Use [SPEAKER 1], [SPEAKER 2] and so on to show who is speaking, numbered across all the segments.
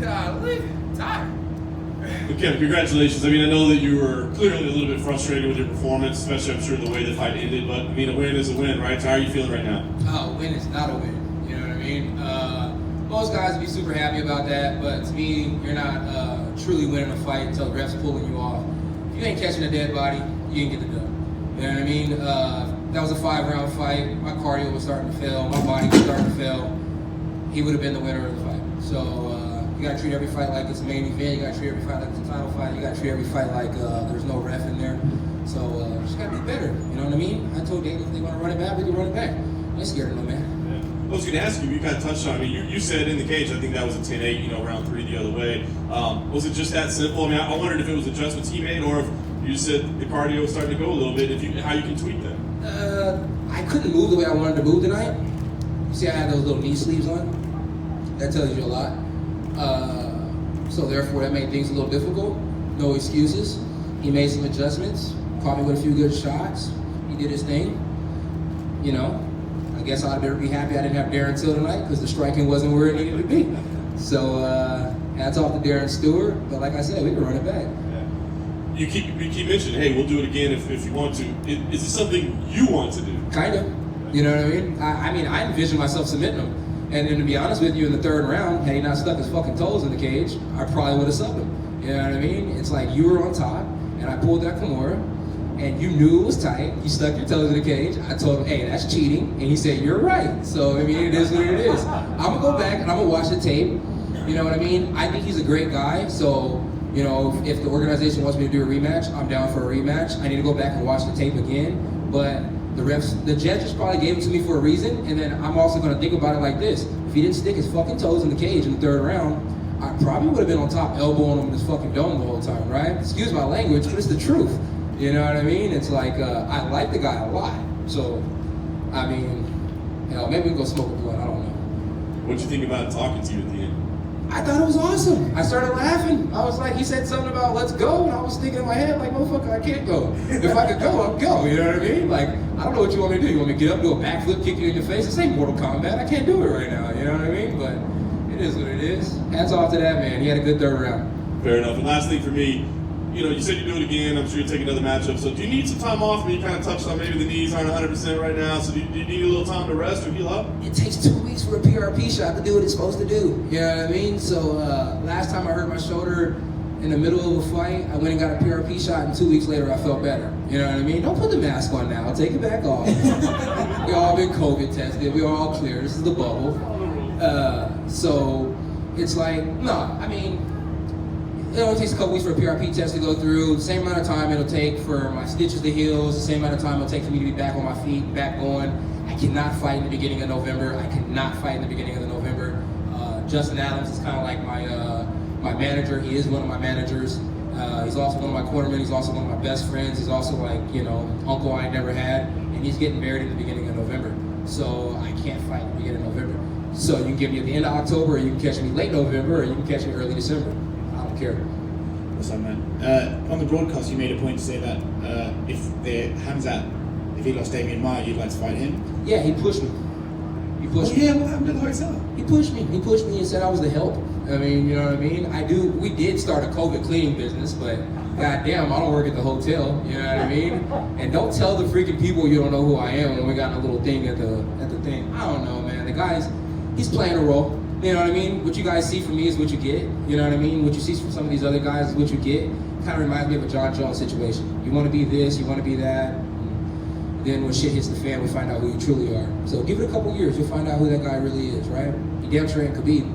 [SPEAKER 1] Golly, tired.
[SPEAKER 2] Okay, congratulations. I mean, I know that you were clearly a little bit frustrated with your performance, especially I'm sure the way the fight ended, but I mean, a win is a win, right? So how are you feeling right now?
[SPEAKER 1] Oh, a win is not a win. You know what I mean? Most guys would be super happy about that, but to me, you're not truly winning a fight until the ref's pulling you off. If you ain't catching a dead body, you ain't get the dub. You know what I mean? That was a 5-round fight. My cardio was starting to fail. My body was starting to fail. He would have been the winner of the fight. So you gotta treat every fight like it's a main event. You gotta treat every fight like it's a title fight. You gotta treat every fight like there's no ref in there. So just gotta be better. You know what I mean? I told Dana if they want to run it back, we can run it back. I ain't scared of no man.
[SPEAKER 2] I was going to ask you, you kind of touched on it. I mean, you said in the cage, I think that was a 10-8, you know, round 3 the other way. Was it just that simple? I mean, I wondered if it was adjustments he made or if you just said the cardio was starting to go a little bit, how you can tweak that.
[SPEAKER 1] I couldn't move the way I wanted to move tonight. You see I had those little knee sleeves on? That tells you a lot. So therefore that made things a little difficult. No excuses. He made some adjustments, caught me with a few good shots. He did his thing, you know. I guess I'd better be happy I didn't have Darren Stewart tonight because the striking wasn't where it needed to be. So hats off to Darren Stewart, but like I said, we can run it back.
[SPEAKER 2] Yeah. You keep mentioning, hey, we'll do it again if you want to. Is it something you want to do?
[SPEAKER 1] Kind of. You know what I mean? I envision myself submitting him. And to be honest with you, in the 3rd round, had he not stuck his fucking toes in the cage, I probably would have subbed him. You know what I mean? It's like you were on top, and I pulled that Kimura, and you knew it was tight. You stuck your toes in the cage. I told him, hey, that's cheating. And he said, you're right. So, I mean, it is what it is. I'm going to go back, and I'm going to watch the tape. You know what I mean? I think he's a great guy. So, you know, if the organization wants me to do a rematch, I'm down for a rematch. I need to go back and watch the tape again. But the judges probably gave it to me for a reason, and then I'm also gonna think about it like this. If he didn't stick his fucking toes in the cage in the 3rd round, I probably would have been on top elbowing him in his fucking dome the whole time, right? Excuse my language, but it's the truth. You know what I mean? It's like, I like the guy a lot. So, I mean, you know, maybe we can go smoke a blunt, I don't know.
[SPEAKER 2] What'd you think about talking to you at the end?
[SPEAKER 1] I thought it was awesome. I started laughing. I was like, he said something about let's go, and I was thinking in my head, like, motherfucker, I can't go. If I could go, I'd go, you know what I mean? Like, I don't know what you want me to do. You want me to get up, do a backflip, kick you in your face? This ain't Mortal Kombat. I can't do it right now, you know what I mean? But it is what it is. Hats off to that man. He had a good 3rd round.
[SPEAKER 2] Fair enough. And last thing for me, you know, you said you do it again. I'm sure you take another matchup. So do you need some time off? I mean, you kind of touched on maybe the knees aren't 100% right now. So do you need a little time to rest or heal up?
[SPEAKER 1] It takes 2 weeks for a PRP shot to do what it's supposed to do. You know what I mean? So last time I hurt my shoulder in the middle of a fight, I went and got a PRP shot, and 2 weeks later I felt better. You know what I mean? Don't put the mask on now. Take it back off. We all been COVID tested. We all clear. This is the bubble. So it's like, no, I mean, it only takes a couple weeks for a PRP test to go through. The same amount of time it'll take for my stitches to heal. The same amount of time it'll take for me to be back on my feet, back going. I cannot fight in the beginning of November. I cannot fight in the beginning of November. Justin Adams is kind of like my manager. He is one of my managers. He's also one of my cornermen. He's also one of my best friends. He's also like, you know, uncle I never had. And he's getting married in the beginning of November. So I can't fight in the beginning of November. So you can get me at the end of October, or you can catch me late November, or you can catch me early December. I don't care.
[SPEAKER 3] What's up, man? On the broadcast, you made a point to say that if he lost Damian Maia, you'd like to fight him?
[SPEAKER 1] Yeah, he pushed me. What
[SPEAKER 3] happened at the hotel?
[SPEAKER 1] He pushed me and said I was the help. I mean, you know what I mean? We did start a COVID cleaning business, but goddamn, I don't work at the hotel, you know what I mean? And don't tell the freaking people you don't know who I am when we got a little thing at the thing. I don't know, man. The guy's, he's playing a role. You know what I mean? What you guys see from me is what you get. You know what I mean? What you see from some of these other guys is what you get. Kind of reminds me of a John Jones situation. You want to be this, you want to be that. Then when shit hits the fan, we find out who you truly are. So give it a couple years, you'll find out who that guy really is, right? You damn sure ain't Khabib.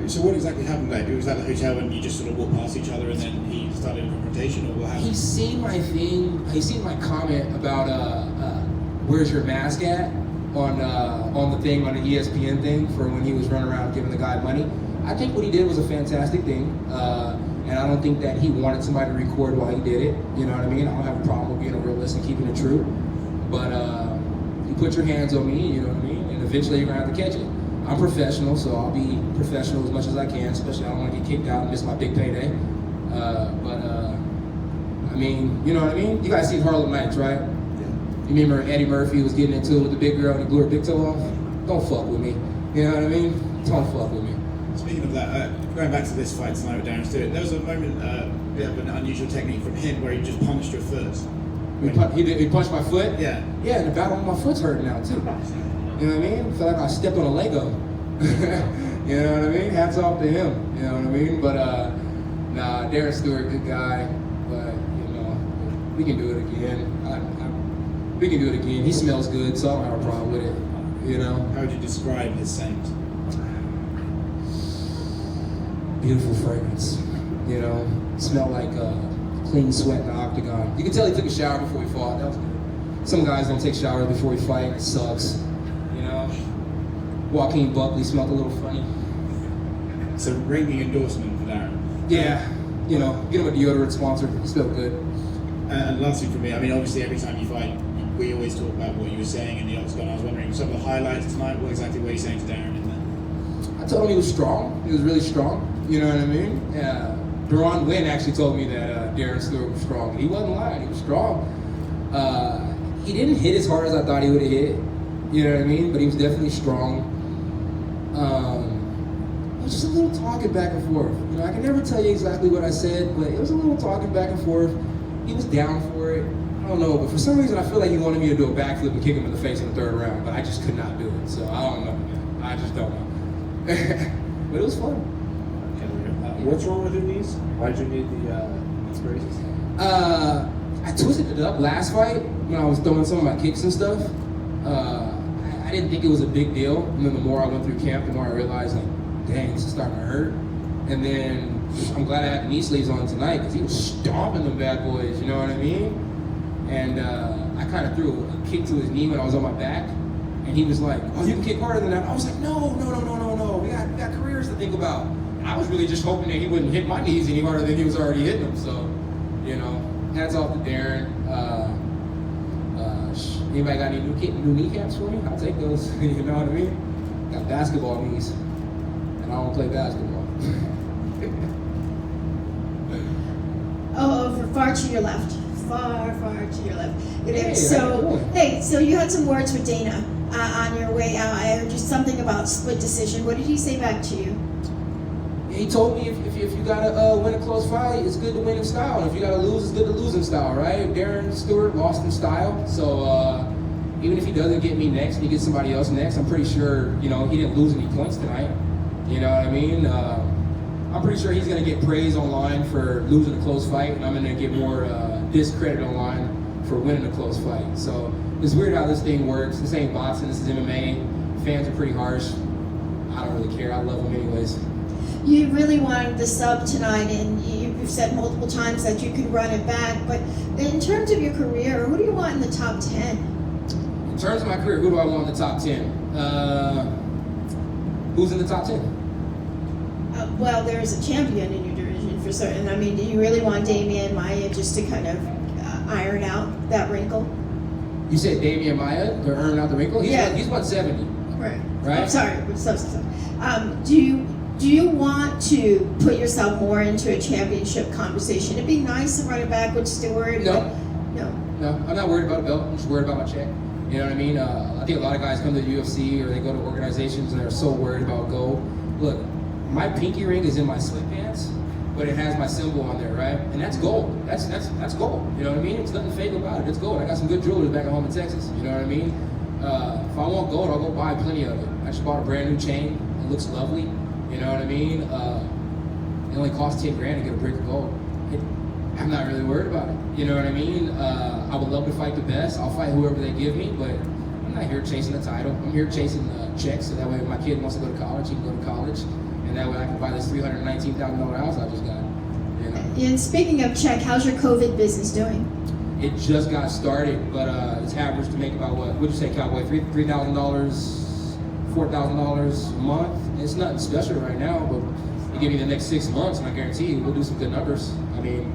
[SPEAKER 3] So what exactly happened there? Was that the hotel and you just sort of walked past each other and then he started a confrontation, or what happened?
[SPEAKER 1] He's seen my thing. He's seen my comment about where's your mask at on the thing, on the ESPN thing for when he was running around giving the guy money. I think what he did was a fantastic thing, and I don't think that he wanted somebody to record while he did it. You know what I mean? I don't have a problem with being a realist and keeping it true. But you put your hands on me, you know what I mean? And eventually you're gonna have to catch it. I'm professional, so I'll be professional as much as I can, especially I don't want to get kicked out and miss my big payday. I mean, you know what I mean? You guys seen Harlem Nights, right?
[SPEAKER 3] Yeah.
[SPEAKER 1] You remember Eddie Murphy was getting into it with the big girl and he blew her big toe off? Don't fuck with me. You know what I mean? Don't fuck with me.
[SPEAKER 3] Speaking of that, going back to this fight tonight with Darren Stewart, there was a moment, bit of an unusual technique from him where he just punched your foot.
[SPEAKER 1] He punched my foot?
[SPEAKER 3] Yeah.
[SPEAKER 1] Yeah, and the battle my foot's hurting now too. You know what I mean? I feel like I stepped on a Lego. You know what I mean? Hats off to him. You know what I mean? But nah, Darren Stewart, good guy. But you know, we can do it again. We can do it again. He smells good, so I don't have a problem with it. You know?
[SPEAKER 3] How would you describe his scent?
[SPEAKER 1] Beautiful fragrance. You know, smelled like clean sweat in the octagon. You can tell he took a shower before he fought. That was good. Some guys don't take showers before he fight. It sucks. You know? Joaquin Buckley smelled a little funny.
[SPEAKER 3] It's a ringing endorsement for Darren.
[SPEAKER 1] Yeah. You know, get him a deodorant sponsor. He smelled good.
[SPEAKER 3] And lastly for me, I mean, obviously every time you fight, we always talk about what you were saying in the octagon. I was wondering, some of the highlights tonight, what exactly were you saying to Darren in there?
[SPEAKER 1] I told him he was strong. He was really strong. You know what I mean? Yeah. Deron Wynn actually told me that Darren Stewart was strong. And he wasn't lying. He was strong. He didn't hit as hard as I thought he would have hit. You know what I mean? But he was definitely strong. It was just a little talking back and forth. You know, I can never tell you exactly what I said, but it was a little talking back and forth. He was down for it. I don't know, but for some reason I feel like he wanted me to do a backflip and kick him in the face in the third round, but I just could not do it. So I don't know, man. I just don't know. But it was fun.
[SPEAKER 4] What's wrong with your knees? Why'd you need the braces?
[SPEAKER 1] I twisted it up last fight when I was throwing some of my kicks and stuff. I didn't think it was a big deal, and then the more I went through camp, the more I realized, like, dang, this is starting to hurt. And then I'm glad I had the knee sleeves on tonight because he was stomping them bad boys, you know what I mean? And I kind of threw a kick to his knee when I was on my back, and he was like, "Oh, you can kick harder than that." I was like, "No. We got careers to think about." And I was really just hoping that he wouldn't hit my knees any harder than he was already hitting them. So, you know, hats off to Darren. Anybody got any new kneecaps for me? I'll take those. You know what I mean? Got basketball knees, and I don't play basketball.
[SPEAKER 5] Oh, far to your left. Far to your left.
[SPEAKER 1] Hey,
[SPEAKER 5] So you had some words with Dana on your way out. I heard you something about split decision. What did he say back to you?
[SPEAKER 1] He told me if you gotta win a close fight, it's good to win in style. And if you gotta lose, it's good to lose in style, right? Darren Stewart lost in style, so even if he doesn't get me next and he gets somebody else next, I'm pretty sure, you know, he didn't lose any points tonight. You know what I mean? I'm pretty sure he's gonna get praise online for losing a close fight, and I'm gonna get more discredit online for winning a close fight. So it's weird how this thing works. This ain't boxing, this is MMA. Fans are pretty harsh. I don't really care, I love them anyways.
[SPEAKER 5] You really wanted the sub tonight, and you've said multiple times that you could run it back, but in terms of your career, who do you want in the top 10?
[SPEAKER 1] In terms of my career, who do I want in the top 10? Who's in the top 10?
[SPEAKER 5] Well, there's a champion in your division for certain. I mean, do you really want Damian Maia just to kind of iron out that wrinkle?
[SPEAKER 1] You said Damian Maia to earn out the wrinkle? He's 170.
[SPEAKER 5] Right.
[SPEAKER 1] Right?
[SPEAKER 5] I'm sorry. Do you want to put yourself more into a championship conversation? It'd be nice to run it back with Stewart.
[SPEAKER 1] No.
[SPEAKER 5] No.
[SPEAKER 1] No, I'm not worried about a belt. I'm just worried about my check. You know what I mean? I think a lot of guys come to the UFC or they go to organizations and they're so worried about gold. Look, my pinky ring is in my sweatpants, but it has my symbol on there, right? And that's gold. That's gold. You know what I mean? It's nothing fake about it. It's gold. I got some good jewelry back at home in Texas. You know what I mean? If I want gold, I'll go buy plenty of it. I just bought a brand new chain. It looks lovely. You know what I mean? It only costs 10 grand to get a brick of gold. I'm not really worried about it. You know what I mean? I would love to fight the best. I'll fight whoever they give me, but I'm not here chasing the title. I'm here chasing checks, so that way if my kid wants to go to college, he can go to college. And that way I can buy this $319,000 house I just got. You know?
[SPEAKER 5] And speaking of check, how's your COVID business doing?
[SPEAKER 1] It just got started, but it's averaged to make about what'd you say, Cowboy? $3,000, $4,000 a month. It's nothing special right now, but you give me the next 6 months, and I guarantee you we'll do some good numbers. I mean,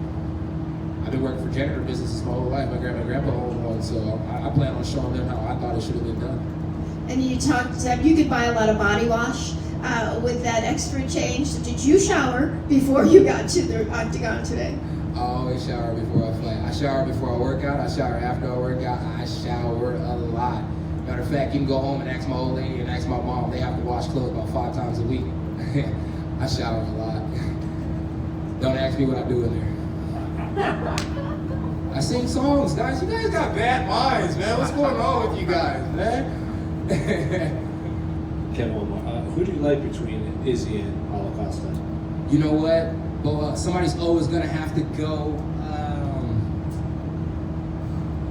[SPEAKER 1] I've been working for janitor businesses my whole life. My grandpa owned one, so I plan on showing them how I thought it should have been done.
[SPEAKER 5] And you talked, you could buy a lot of body wash with that extra change. Did you shower before you got to the octagon today?
[SPEAKER 1] I always shower before I fight. I shower before I work out. I shower after I work out. I shower a lot. Matter of fact, you can go home and ask my old lady and ask my mom. They have to wash clothes about 5 times a week. I shower a lot. Don't ask me what I do in there. I sing songs, guys. You guys got bad minds, man. What's going on with you guys, man?
[SPEAKER 4] Ken, one more. Who do you like between Izzy and Paulo Costa?
[SPEAKER 1] You know what? Well, somebody's always gonna have to go.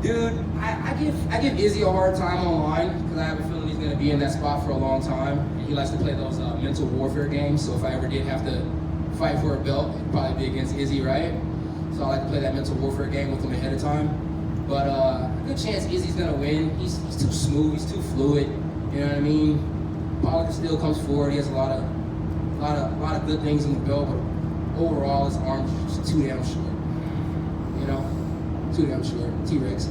[SPEAKER 1] Dude, I give Izzy a hard time online because I have a feeling he's gonna be in that spot for a long time. And he likes to play those mental warfare games. So if I ever did have to fight for a belt, it'd probably be against Izzy, right? So I like to play that mental warfare game with him ahead of time. But a good chance Izzy's gonna win. He's too smooth. He's too fluid. You know what I mean? Pollock still comes forward. He has a lot of good things in the belt, but overall his arms just too damn short. You know, too damn short. T-Rex.